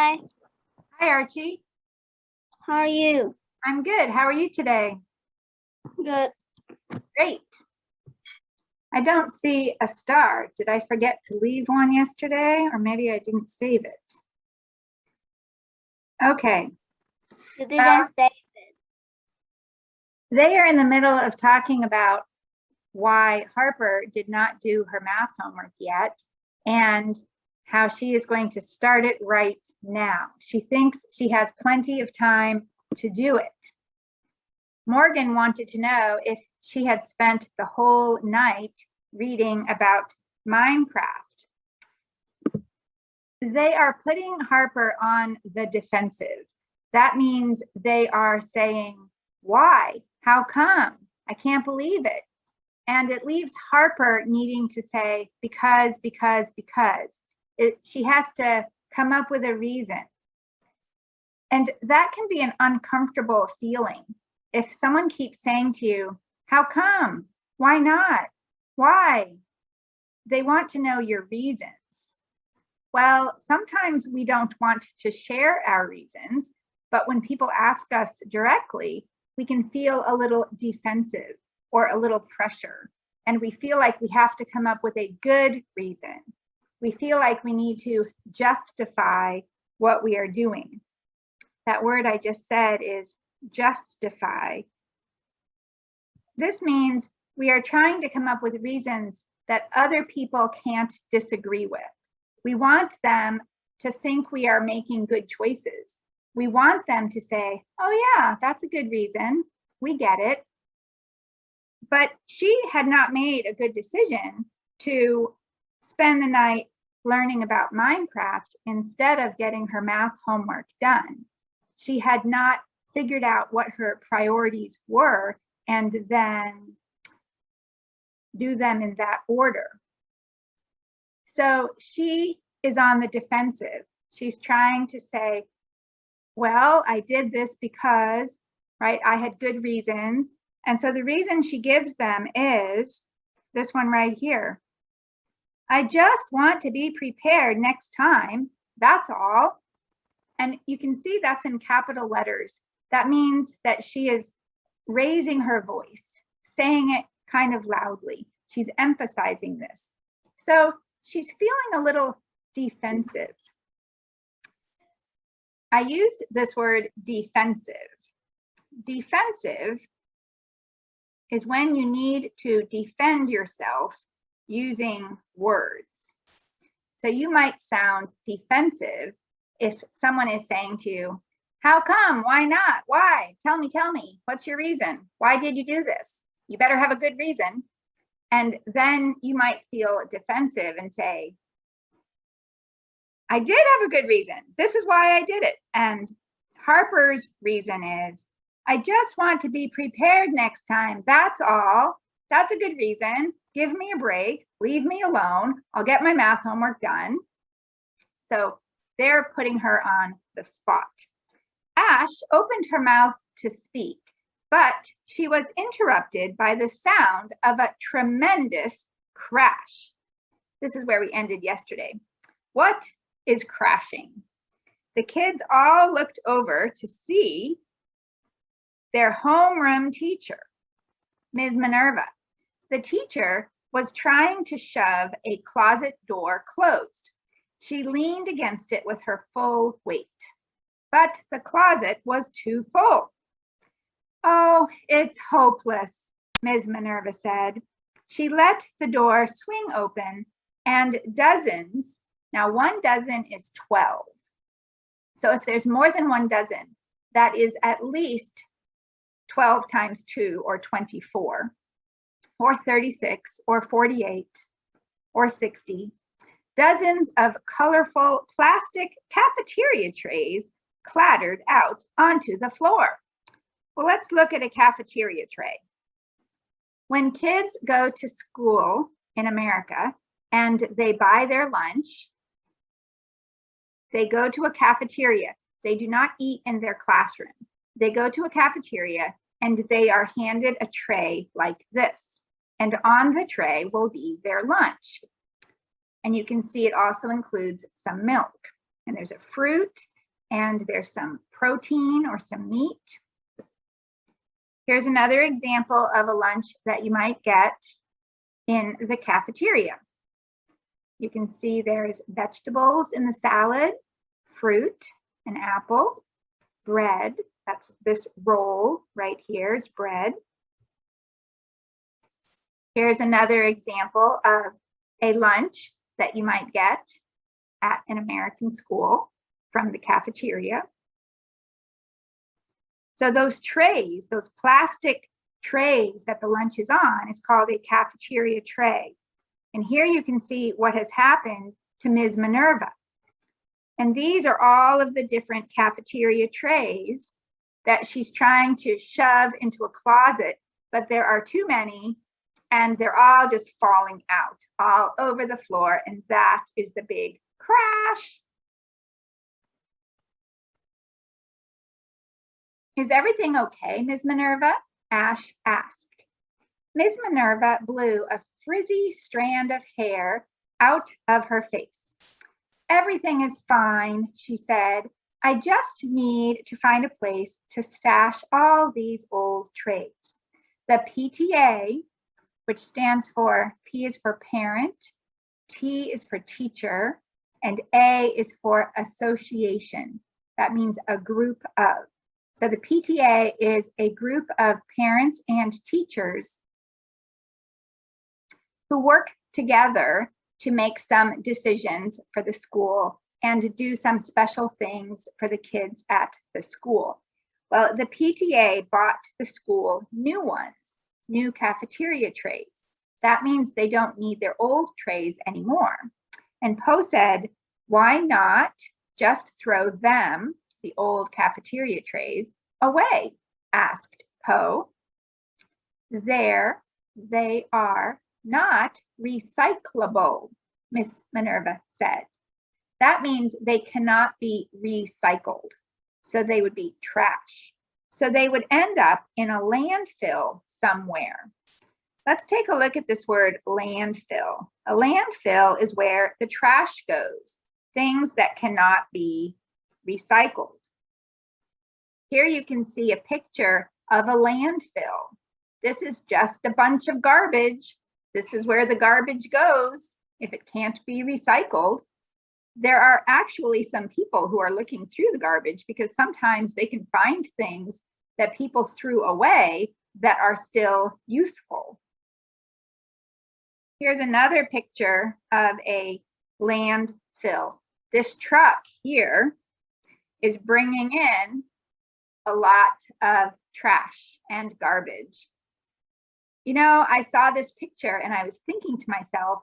Hi, Hi, Archie. how are you? I'm good. How are you today? Good. Great. I don't see a star. Did I forget to leave one yesterday? Or maybe I didn't save it. Okay. You didn't say They are in the middle of talking about why Harper did not do her math homework yet and how she is going to start it right now. She thinks she has plenty of time to do it. Morgan wanted to know if she had spent the whole night reading about Minecraft. They are putting Harper on the defensive. That means they are saying, why? How come? I can't believe it. And it leaves Harper needing to say, because. She has to come up with a reason. And that can be an uncomfortable feeling. If someone keeps saying to you, how come? Why not? Why? They want to know your reasons. Well, sometimes we don't want to share our reasons, but when people ask us directly, we can feel a little defensive or a little pressure. And we feel like we have to come up with a good reason. We feel like we need to justify what we are doing. That word I just said is justify. This means we are trying to come up with reasons that other people can't disagree with. We want them to think we are making good choices. We want them to say, oh yeah, that's a good reason. We get it. But she had not made a good decision to spend the night learning about Minecraft instead of getting her math homework done. She had not figured out what her priorities were and then do them in that order. So she is on the defensive. She's trying to say, well, I did this because, right, I had good reasons. And so the reason she gives them is this one right here. I just want to be prepared next time, that's all. And you can see that's in capital letters. That means that she is raising her voice, saying it kind of loudly. She's emphasizing this. So she's feeling a little defensive. I used this word defensive. Defensive is when you need to defend yourself using words. So you might sound defensive if someone is saying to you, how come? Why not? Why? Tell me. What's your reason? Why did you do this? You better have a good reason. And then you might feel defensive and say, I did have a good reason. This is why I did it. And Harper's reason is, I just want to be prepared next time. That's all. That's a good reason. Give me a break. Leave me alone. I'll get my math homework done. So they're putting her on the spot. Ash opened her mouth to speak, but she was interrupted by the sound of a tremendous crash. This is where we ended yesterday. What is crashing? The kids all looked over to see their homeroom teacher, Ms. Minerva. The teacher was trying to shove a closet door closed. She leaned against it with her full weight, but the closet was too full. Oh, it's hopeless, Ms. Minerva said. She let the door swing open and dozens, now 1 dozen is 12. So if there's more than 1 dozen, that is at least 12 times 2 or 24 or 36 or 48 or 60. Dozens of colorful plastic cafeteria trays clattered out onto the floor. Well, let's look at a cafeteria tray. When kids go to school in America and they buy their lunch, they go to a cafeteria. They do not eat in their classroom. They go to a cafeteria and they are handed a tray like this. And on the tray will be their lunch. And you can see it also includes some milk. And there's a fruit and there's some protein or some meat. Here's another example of a lunch that you might get in the cafeteria. You can see there's vegetables in the salad, fruit, an apple, bread. That's this roll right here is bread. Here's another example of a lunch that you might get at an American school from the cafeteria. So those trays, those plastic trays that the lunch is on is called a cafeteria tray. And here you can see what has happened to Ms. Minerva. And these are all of the different cafeteria trays that she's trying to shove into a closet, but there are too many and they're all just falling out all over the floor. And that is the big crash. Is everything okay, Ms. Minerva? Ash asked. Ms. Minerva blew a frizzy strand of hair out of her face. Everything is fine, she said. I just need to find a place to stash all these old trays. The PTA, which stands for P is for parent, T is for teacher, and A is for association. That means a group of. So the PTA is a group of parents and teachers who work together to make some decisions for the school and to do some special things for the kids at the school. Well, the PTA bought the school new ones, new cafeteria trays. That means they don't need their old trays anymore. And Poe said, why not just throw them, the old cafeteria trays, away? Asked Poe. There they are not recyclable, Miss Minerva said. That means they cannot be recycled. So they would be trash. So they would end up in a landfill somewhere. Let's take a look at this word landfill. A landfill is where the trash goes, things that cannot be recycled. Here you can see a picture of a landfill. This is just a bunch of garbage. This is where the garbage goes if it can't be recycled. There are actually some people who are looking through the garbage because sometimes they can find things that people threw away that are still useful. Here's another picture of a landfill. This truck here is bringing in a lot of trash and garbage. You know, I saw this picture and I was thinking to myself,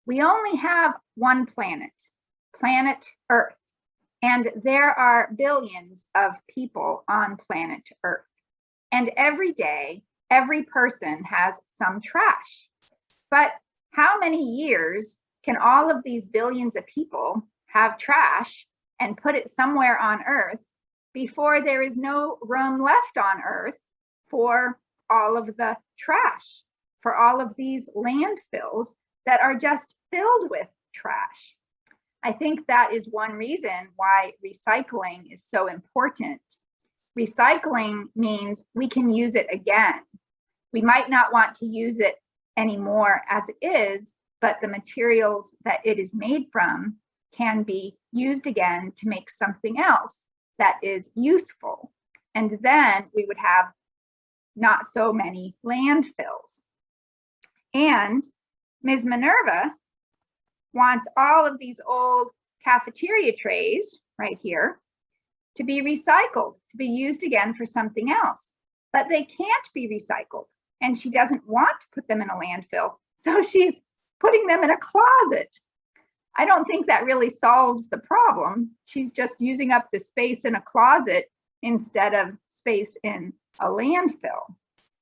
we only have one planet, planet Earth, and there are billions of people on planet Earth. And every day, every person has some trash. But how many years can all of these billions of people have trash and put it somewhere on Earth before there is no room left on Earth for all of the trash, for all of these landfills that are just filled with trash? I think that is one reason why recycling is so important. Recycling means we can use it again. We might not want to use it anymore as it is, but the materials that it is made from can be used again to make something else that is useful. And then we would have not so many landfills. And Ms. Minerva wants all of these old cafeteria trays right here to be recycled, to be used again for something else. But they can't be recycled, and she doesn't want to put them in a landfill, so she's putting them in a closet. I don't think that really solves the problem. She's just using up the space in a closet instead of space in a landfill.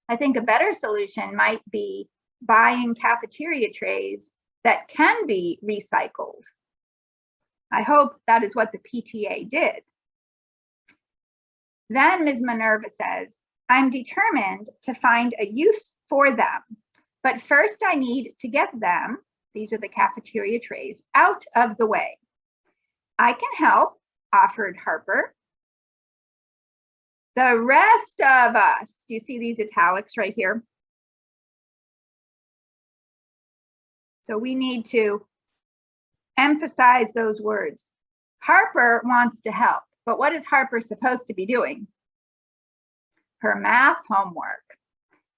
I think a better solution might be buying cafeteria trays that can be recycled. I hope that is what the PTA did. Then Ms. Minerva says, I'm determined to find a use for them, but first I need to get them, these are the cafeteria trays, out of the way. I can help offered Harper. The rest of us, do you see these italics right here? So we need to emphasize those words. Harper wants to help, but what is Harper supposed to be doing? Her math homework.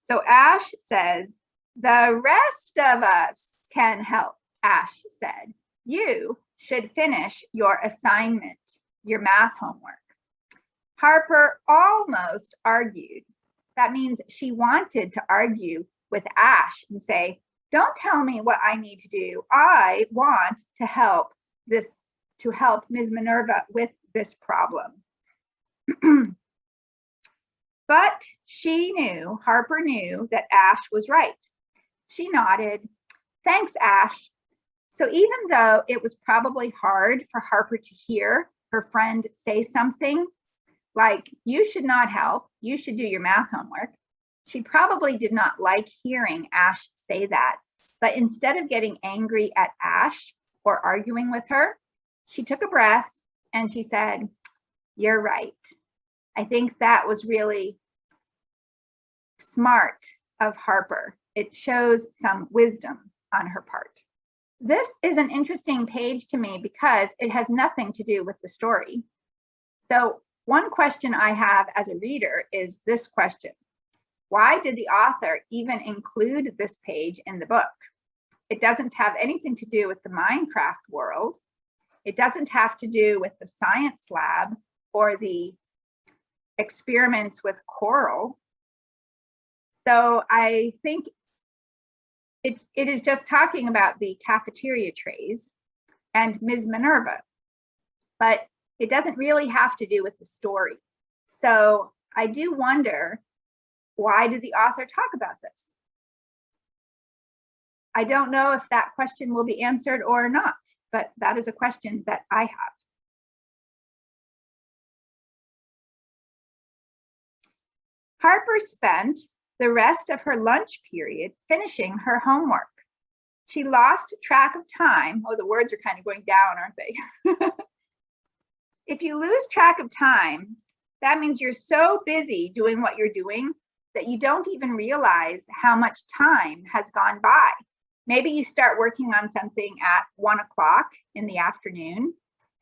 So Ash says, the rest of us can help, Ash said. You should finish your assignment, your math homework. Harper almost argued. That means she wanted to argue with Ash and say, don't tell me what I need to do. I want to help Ms. Minerva with this problem. But Harper knew that Ash was right. She nodded. Thanks, Ash. So even though it was probably hard for Harper to hear her friend say something like, you should not help, you should do your math homework, she probably did not like hearing Ash say that. But instead of getting angry at Ash or arguing with her, she took a breath and she said, you're right. I think that was really smart of Harper. It shows some wisdom on her part. This is an interesting page to me because it has nothing to do with the story. So one question I have as a reader is this question. Why did the author even include this page in the book? It doesn't have anything to do with the Minecraft world. It doesn't have to do with the science lab or the experiments with coral. So I think it is just talking about the cafeteria trays and Ms. Minerva, but it doesn't really have to do with the story. So I do wonder, why did the author talk about this? I don't know if that question will be answered or not, but that is a question that I have. Harper spent the rest of her lunch period finishing her homework. She lost track of time. Oh, the words are kind of going down, aren't they? If you lose track of time, that means you're so busy doing what you're doing that you don't even realize how much time has gone by. Maybe you start working on something at 1 o'clock in the afternoon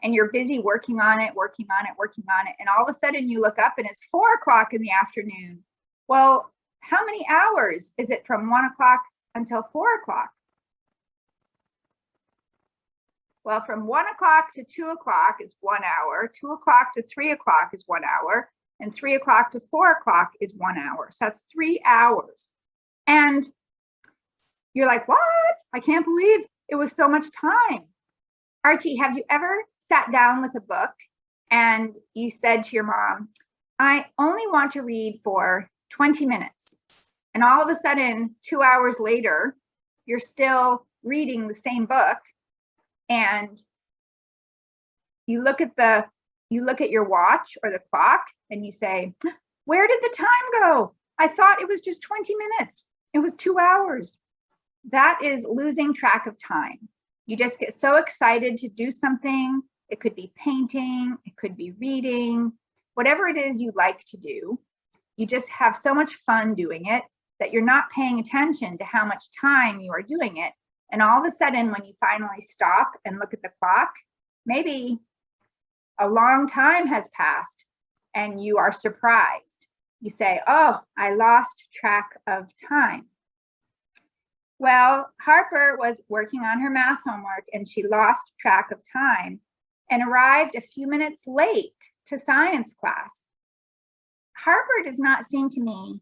and you're busy working on it, and all of a sudden you look up and it's 4 o'clock in the afternoon. Well, how many hours is it from 1 o'clock until 4 o'clock? Well, from 1 o'clock to 2 o'clock is 1 hour, 2 o'clock to 3 o'clock is 1 hour, and 3 o'clock to 4 o'clock is 1 hour. So that's 3 hours. And you're like, what? I can't believe it was so much time. Archie, have you ever sat down with a book and you said to your mom, I only want to read for 20 minutes. And all of a sudden, 2 hours later, you're still reading the same book. And you look at your watch or the clock and you say, where did the time go? I thought it was just 20 minutes. It was 2 hours. That is losing track of time. You just get so excited to do something. It could be painting, it could be reading, whatever it is you like to do. You just have so much fun doing it that you're not paying attention to how much time you are doing it. And all of a sudden, when you finally stop and look at the clock, maybe a long time has passed and you are surprised. You say, oh, I lost track of time. Well, Harper was working on her math homework and she lost track of time and arrived a few minutes late to science class. Harper does not seem to me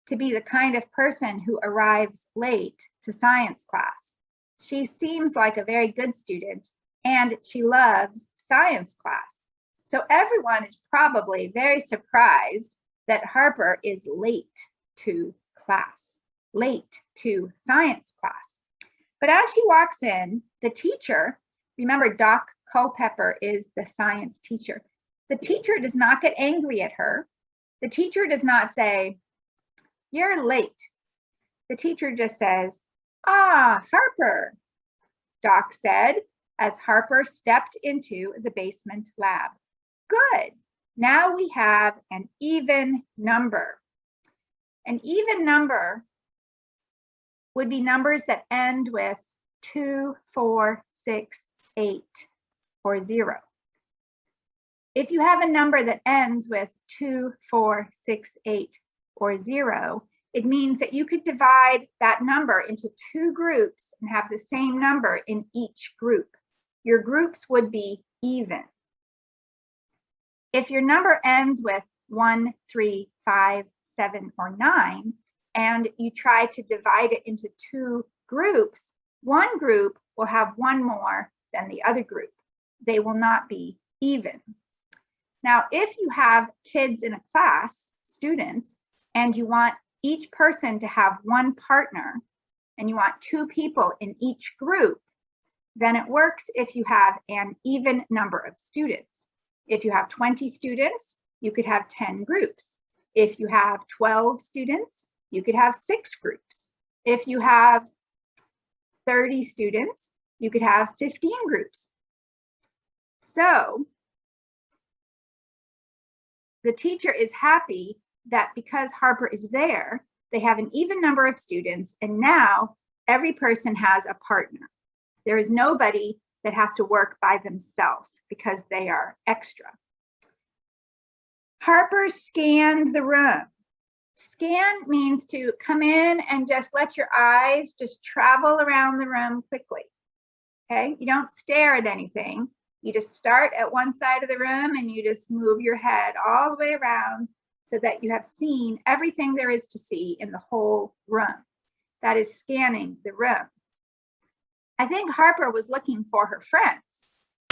to be the kind of person who arrives late to science class. She seems like a very good student and she loves science class. So everyone is probably very surprised that Harper is late to class, late to science class. But as she walks in, the teacher, remember Doc Culpepper is the science teacher. The teacher does not get angry at her. The teacher does not say, you're late. The teacher just says, ah, Harper, Doc said, as Harper stepped into the basement lab. Good. Now we have an even number. An even number would be numbers that end with 2, 4, 6, 8, or 0. If you have a number that ends with 2, 4, 6, 8, or 0, it means that you could divide that number into 2 groups and have the same number in each group. Your groups would be even. If your number ends with 1, 3, 5, 7, or 9, and you try to divide it into 2 groups, one group will have 1 more than the other group. They will not be even. Now, if you have kids in a class, students, and you want each person to have 1 partner, and you want 2 people in each group, then it works if you have an even number of students. If you have 20 students, you could have 10 groups. If you have 12 students, you could have 6 groups. If you have 30 students, you could have 15 groups. So the teacher is happy that because Harper is there, they have an even number of students, and now every person has a partner. There is nobody that has to work by themselves because they are extra. Harper scanned the room. Scan means to come in and just let your eyes just travel around the room quickly. Okay, you don't stare at anything. You just start at one side of the room and you just move your head all the way around so that you have seen everything there is to see in the whole room. That is scanning the room. I think Harper was looking for her friends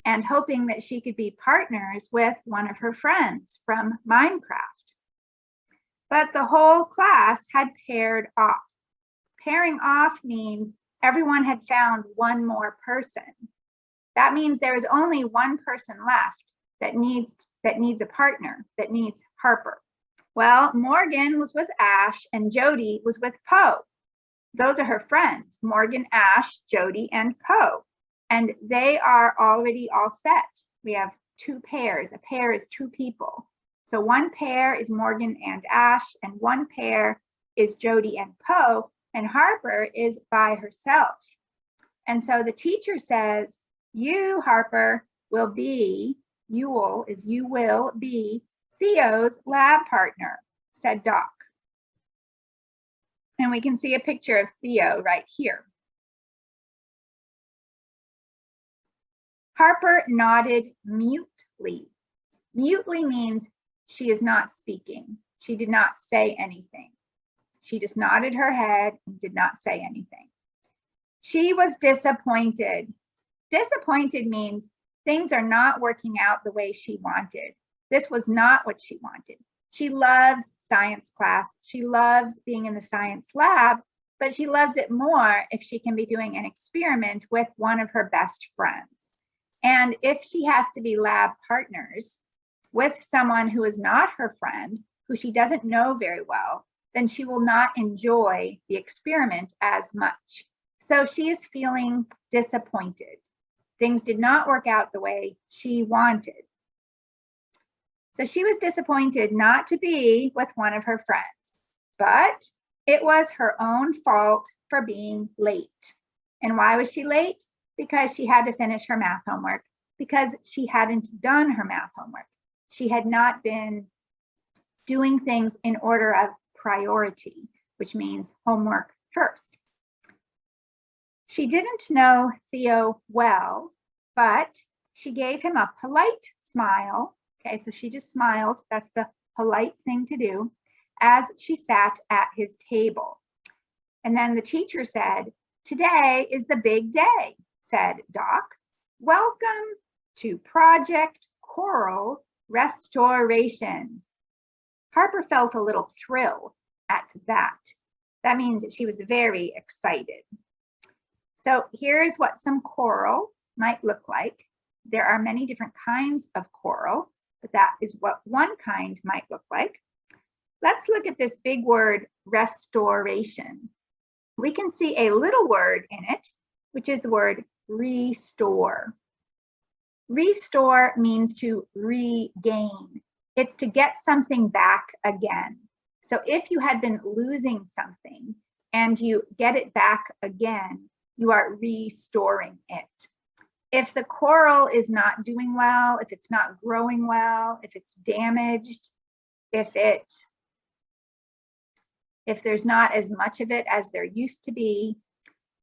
and hoping that she could be partners with one of her friends from Minecraft. But the whole class had paired off. Pairing off means everyone had found 1 more person. That means there is only 1 person left that needs a partner, that needs Harper. Well, Morgan was with Ash and Jody was with Poe. Those are her friends, Morgan, Ash, Jody, and Poe. And they are already all set. We have 2 pairs. A pair is 2 people. So 1 pair is Morgan and Ash, and 1 pair is Jody and Poe, and Harper is by herself. And so the teacher says, you, Harper, will be Theo's lab partner, said Doc. And we can see a picture of Theo right here. Harper nodded mutely. Mutely means she is not speaking. She did not say anything. She just nodded her head and did not say anything. She was disappointed. Disappointed means things are not working out the way she wanted. This was not what she wanted. She loves science class. She loves being in the science lab, but she loves it more if she can be doing an experiment with one of her best friends. And if she has to be lab partners with someone who is not her friend, who she doesn't know very well, then she will not enjoy the experiment as much. So she is feeling disappointed. Things did not work out the way she wanted. So she was disappointed not to be with one of her friends, but it was her own fault for being late. And why was she late? Because she had to finish her math homework, because she hadn't done her math homework. She had not been doing things in order of priority, which means homework first. She didn't know Theo well, but she gave him a polite smile. Okay, so she just smiled. That's the polite thing to do as she sat at his table. And then the teacher said, "Today is the big day," said Doc. "Welcome to Project Coral Restoration." Harper felt a little thrill at that. That means that she was very excited. So here's what some coral might look like. There are many different kinds of coral, but that is what one kind might look like. Let's look at this big word, restoration. We can see a little word in it, which is the word restore. Restore means to regain. It's to get something back again. So if you had been losing something and you get it back again, you are restoring it. If the coral is not doing well, if it's not growing well, if it's damaged, if there's not as much of it as there used to be,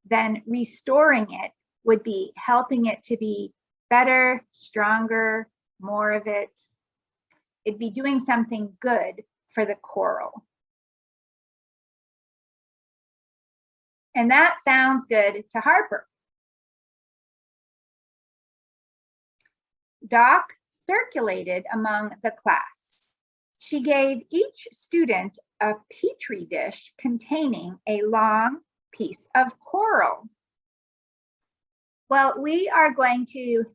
then restoring it would be helping it to be better, stronger, more of it. It'd be doing something good for the coral. And that sounds good to Harper. Doc circulated among the class. She gave each student a Petri dish containing a long piece of coral. Well, we are going to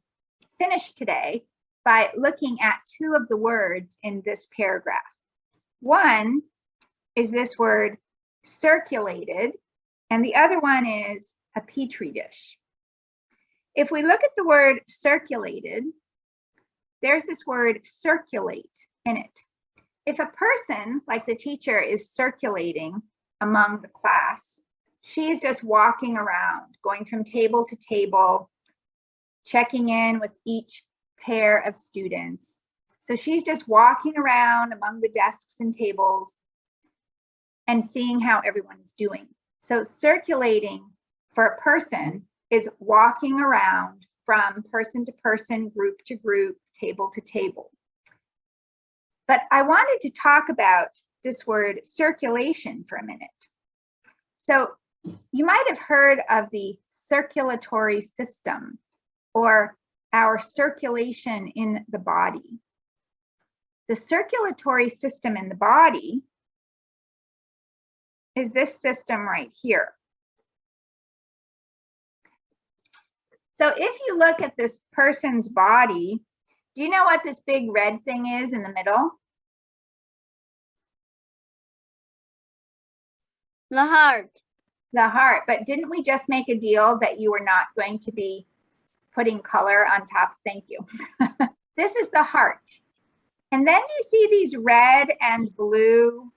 finish today by looking at two of the words in this paragraph. One is this word circulated, and the other one is a Petri dish. If we look at the word circulated, there's this word circulate in it. If a person, like the teacher, is circulating among the class, she's just walking around, going from table to table, checking in with each pair of students. So she's just walking around among the desks and tables and seeing how everyone is doing. So circulating for a person is walking around from person to person, group to group, table to table. But I wanted to talk about this word circulation for a minute. So you might have heard of the circulatory system, or our circulation in the body. The circulatory system in the body is this system right here. So if you look at this person's body, do you know what this big red thing is in the middle? The heart. The heart. But didn't we just make a deal that you were not going to be putting color on top? Thank you. This is the heart. And then do you see these red and blue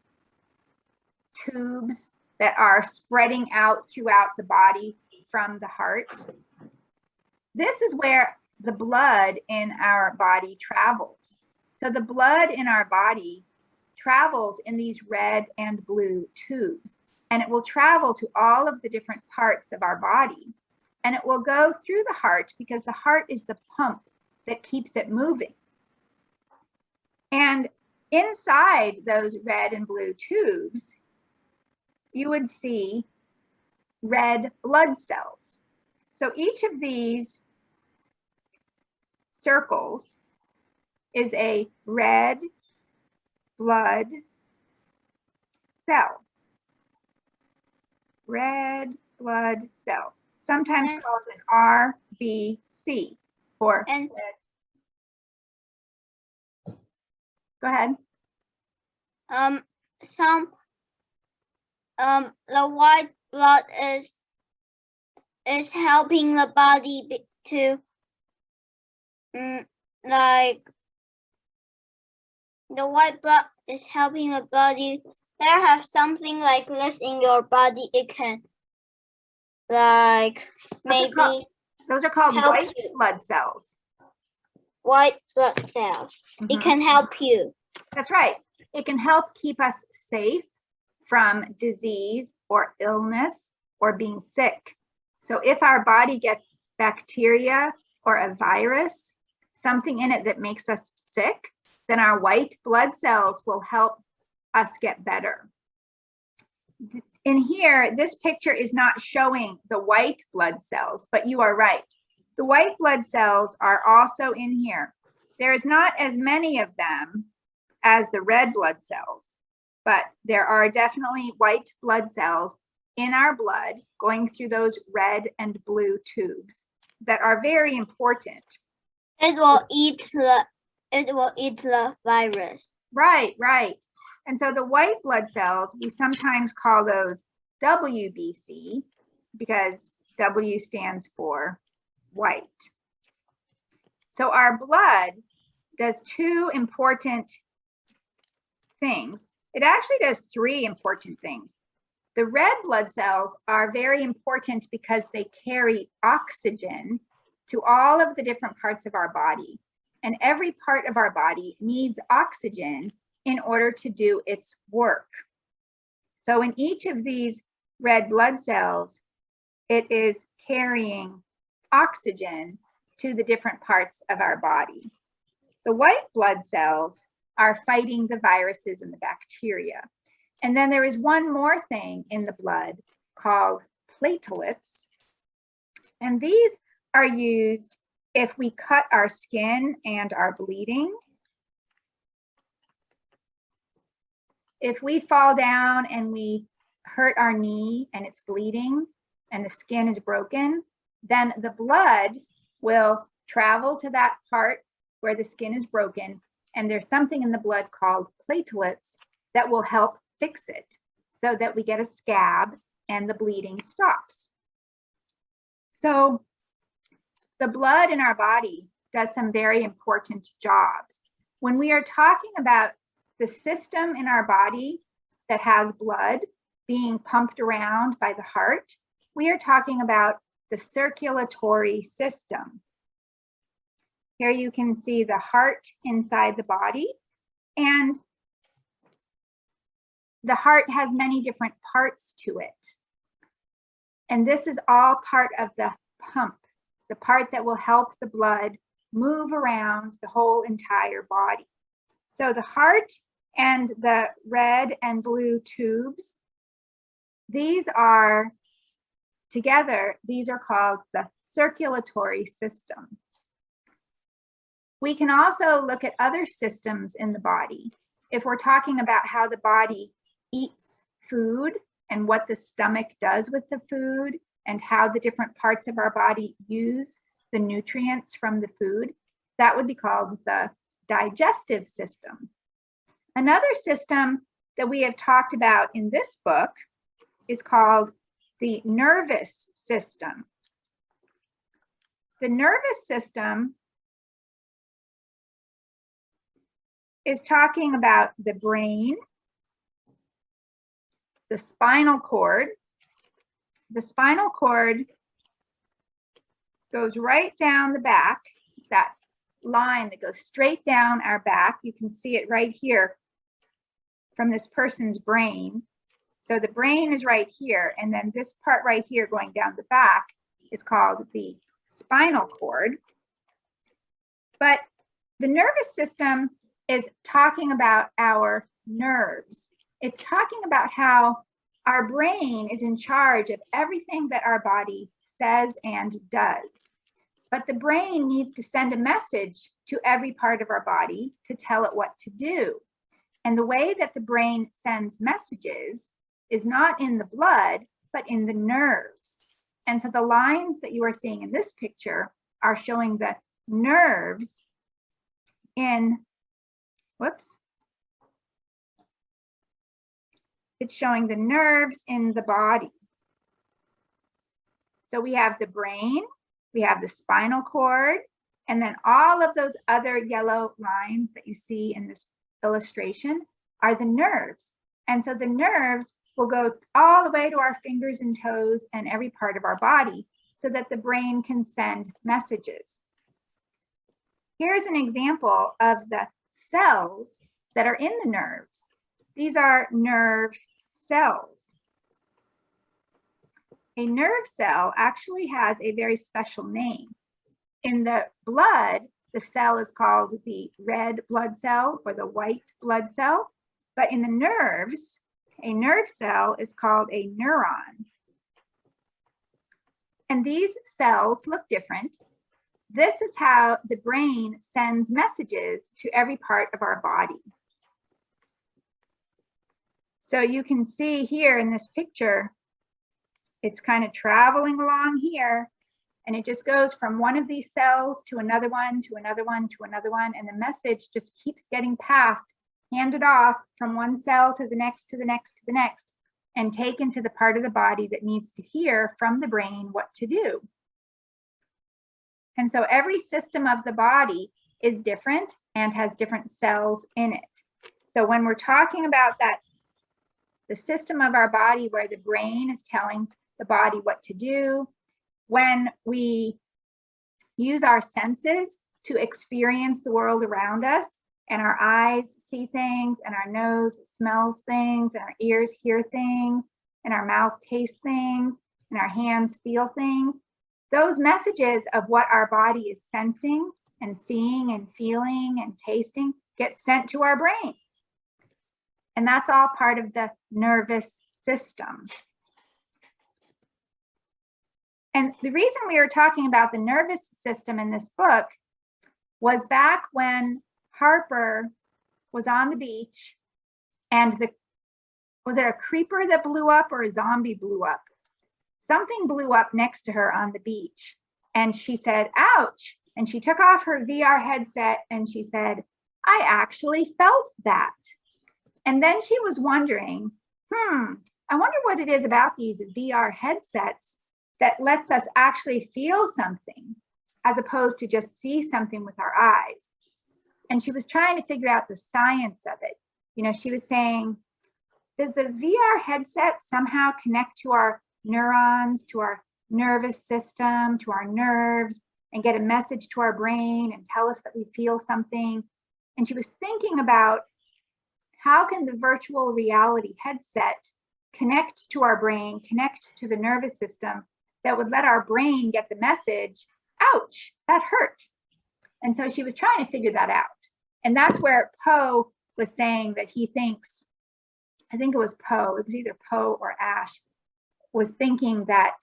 tubes that are spreading out throughout the body from the heart? This is where the blood in our body travels. So the blood in our body travels in these red and blue tubes, and it will travel to all of the different parts of our body, and it will go through the heart because the heart is the pump that keeps it moving. And inside those red and blue tubes, you would see red blood cells. So each of these circles is a red blood cell. Red blood cell, sometimes called an RBC, or And go ahead. The white blood is helping the body to like the white blood is helping the body. There have something like this in your body. It can like maybe Those are called help white you. blood cells. White blood cells. It can help you. That's right. It can help keep us safe from disease or illness or being sick. So if our body gets bacteria or a virus, something in it that makes us sick, then our white blood cells will help us get better. In here, this picture is not showing the white blood cells, but you are right. The white blood cells are also in here. There is not as many of them as the red blood cells, but there are definitely white blood cells in our blood going through those red and blue tubes that are very important. It will eat the virus. Right, right. And so the white blood cells, we sometimes call those WBC because W stands for white. So our blood does two important things. It actually does three important things. The red blood cells are very important because they carry oxygen to all of the different parts of our body. And every part of our body needs oxygen in order to do its work. So in each of these red blood cells, it is carrying oxygen to the different parts of our body. The white blood cells are fighting the viruses and the bacteria. And then there is one more thing in the blood called platelets. And these are used if we cut our skin and are bleeding. If we fall down and we hurt our knee and it's bleeding and the skin is broken, then the blood will travel to that part where the skin is broken, and there's something in the blood called platelets that will help fix it so that we get a scab and the bleeding stops. So the blood in our body does some very important jobs. When we are talking about the system in our body that has blood being pumped around by the heart, we are talking about the circulatory system. Here you can see the heart inside the body, and the heart has many different parts to it. And this is all part of the pump, the part that will help the blood move around the whole entire body. So the heart and the red and blue tubes, these are together, these are called the circulatory system. We can also look at other systems in the body. If we're talking about how the body eats food and what the stomach does with the food and how the different parts of our body use the nutrients from the food, that would be called the digestive system. Another system that we have talked about in this book is called the nervous system. The nervous system is talking about the brain, the spinal cord. The spinal cord goes right down the back. It's that line that goes straight down our back. You can see it right here from this person's brain. So the brain is right here, and then this part right here going down the back is called the spinal cord. But the nervous system is talking about our nerves. It's talking about how our brain is in charge of everything that our body says and does. But the brain needs to send a message to every part of our body to tell it what to do. And the way that the brain sends messages is not in the blood, but in the nerves. And so the lines that you are seeing in this picture are showing the nerves in, it's showing the nerves in the body. So we have the brain, we have the spinal cord, and then all of those other yellow lines that you see in this illustration are the nerves. And so the nerves will go all the way to our fingers and toes and every part of our body so that the brain can send messages. Here's an example of the cells that are in the nerves. These are nerve cells. A nerve cell actually has a very special name. In the blood, the cell is called the red blood cell or the white blood cell, but in the nerves, a nerve cell is called a neuron. And these cells look different. This is how the brain sends messages to every part of our body. So you can see here in this picture, it's kind of traveling along here, and it just goes from one of these cells to another one, to another one, to another one, and the message just keeps getting passed, handed off from one cell to the next, to the next, to the next, and taken to the part of the body that needs to hear from the brain what to do. And so every system of the body is different and has different cells in it. So when we're talking about that, the system of our body where the brain is telling the body what to do, when we use our senses to experience the world around us, and our eyes see things, and our nose smells things, and our ears hear things, and our mouth tastes things, and our hands feel things, those messages of what our body is sensing and seeing and feeling and tasting get sent to our brain. And that's all part of the nervous system. And the reason we were talking about the nervous system in this book was back when Harper was on the beach and was it a creeper that blew up or a zombie blew up? Something blew up next to her on the beach. And she said, ouch. And she took off her VR headset and she said, I actually felt that. And then she was wondering, I wonder what it is about these VR headsets that lets us actually feel something as opposed to just see something with our eyes. And she was trying to figure out the science of it. You know, she was saying, does the VR headset somehow connect to our neurons, to our nervous system, to our nerves, and get a message to our brain and tell us that we feel something? And she was thinking about how can the virtual reality headset connect to our brain, connect to the nervous system that would let our brain get the message, ouch, that hurt. And so she was trying to figure that out. And that's where Poe was saying that he thinks, I think it was Poe, it was either Poe or Ash, was thinking that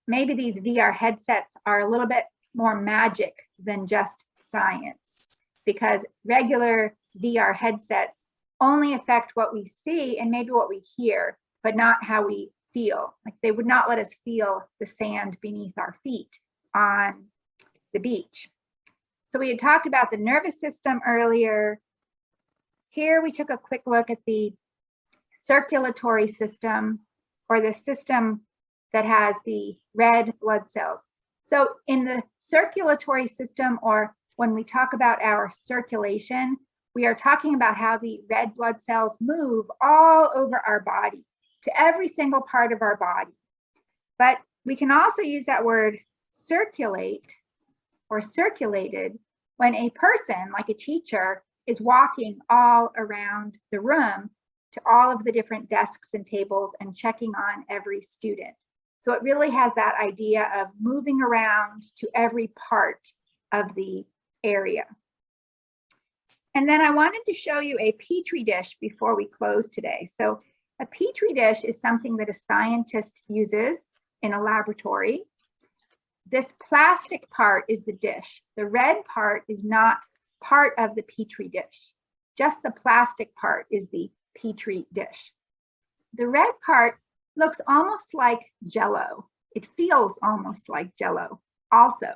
maybe these VR headsets are a little bit more magic than just science, because regular VR headsets only affect what we see and maybe what we hear, but not how we feel. Like they would not let us feel the sand beneath our feet on the beach. So we had talked about the nervous system earlier. Here we took a quick look at the circulatory system, or the system that has the red blood cells. So in the circulatory system, or when we talk about our circulation, we are talking about how the red blood cells move all over our body to every single part of our body. But we can also use that word circulate or circulated when a person, like a teacher, is walking all around the room to all of the different desks and tables and checking on every student. So it really has that idea of moving around to every part of the area. And then I wanted to show you a Petri dish before we close today. So a Petri dish is something that a scientist uses in a laboratory. This plastic part is the dish. The red part is not part of the Petri dish. Just the plastic part is the Petri dish. The red part looks almost like Jell-O. It feels almost like Jell-O also.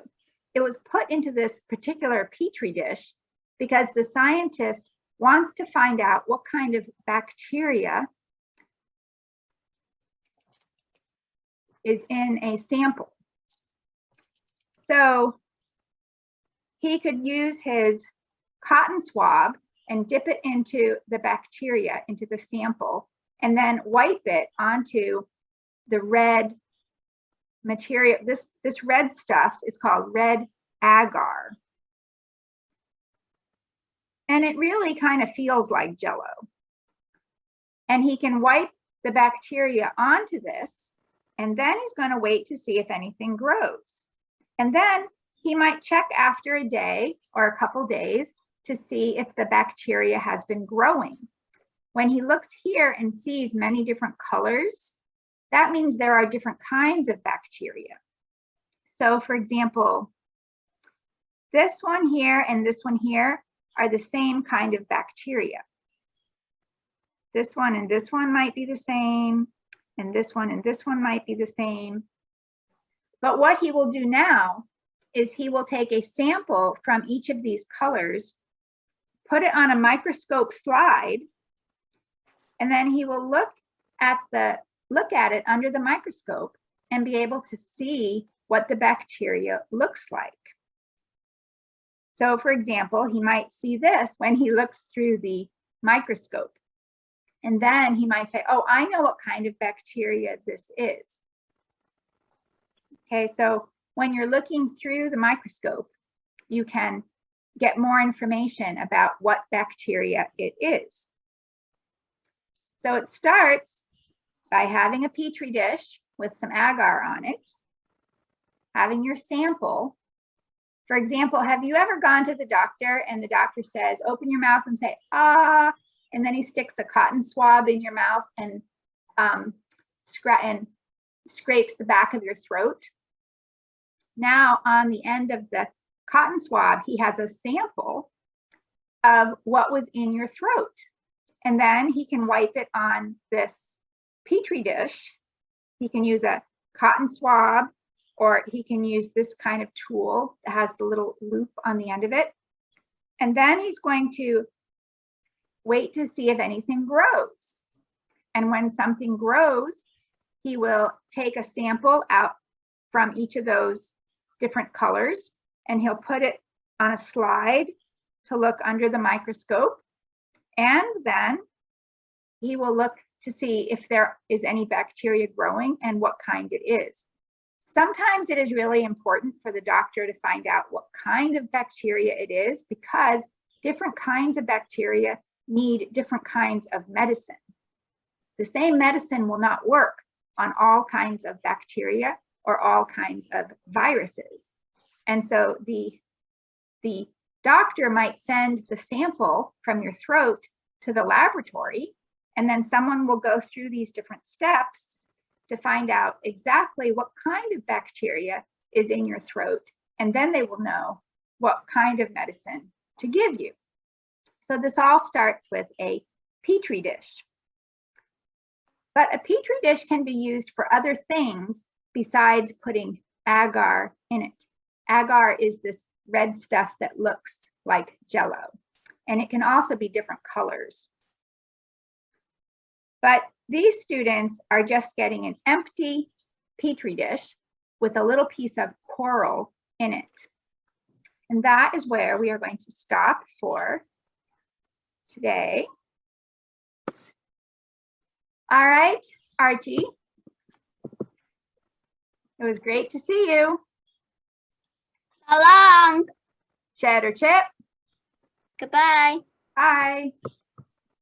It was put into this particular Petri dish because the scientist wants to find out what kind of bacteria is in a sample. So he could use his cotton swab and dip it into the bacteria, into the sample, and then wipe it onto the red material. This red stuff is called red agar. And it really kind of feels like Jell-O. And he can wipe the bacteria onto this, and then he's going to wait to see if anything grows. And then he might check after a day or a couple days to see if the bacteria has been growing. When he looks here and sees many different colors, that means there are different kinds of bacteria. So for example, this one here and this one here are the same kind of bacteria. This one and this one might be the same, and this one and this one might be the same. But what he will do now is he will take a sample from each of these colors, put it on a microscope slide, and then he will look at it under the microscope and be able to see what the bacteria looks like. So for example, he might see this when he looks through the microscope. And then he might say, oh, I know what kind of bacteria this is. Okay, so when you're looking through the microscope, you can get more information about what bacteria it is. So it starts by having a Petri dish with some agar on it, having your sample. For example, have you ever gone to the doctor and the doctor says, open your mouth and say, ah, and then he sticks a cotton swab in your mouth and scrapes the back of your throat? Now on the end of the cotton swab, he has a sample of what was in your throat. And then he can wipe it on this Petri dish. He can use a cotton swab, or he can use this kind of tool that has the little loop on the end of it. And then he's going to wait to see if anything grows. And when something grows, he will take a sample out from each of those different colors, and he'll put it on a slide to look under the microscope. And then he will look to see if there is any bacteria growing and what kind it is. Sometimes it is really important for the doctor to find out what kind of bacteria it is, because different kinds of bacteria need different kinds of medicine. The same medicine will not work on all kinds of bacteria or all kinds of viruses. And so the doctor might send the sample from your throat to the laboratory, and then someone will go through these different steps to find out exactly what kind of bacteria is in your throat, and then they will know what kind of medicine to give you. So this all starts with a Petri dish. But a Petri dish can be used for other things besides putting agar in it. Agar is this red stuff that looks like Jello, and it can also be different colors. But these students are just getting an empty Petri dish with a little piece of coral in it. And that is where we are going to stop for today. All right, Archie. It was great to see you. So long. Cheddar chip. Goodbye. Bye.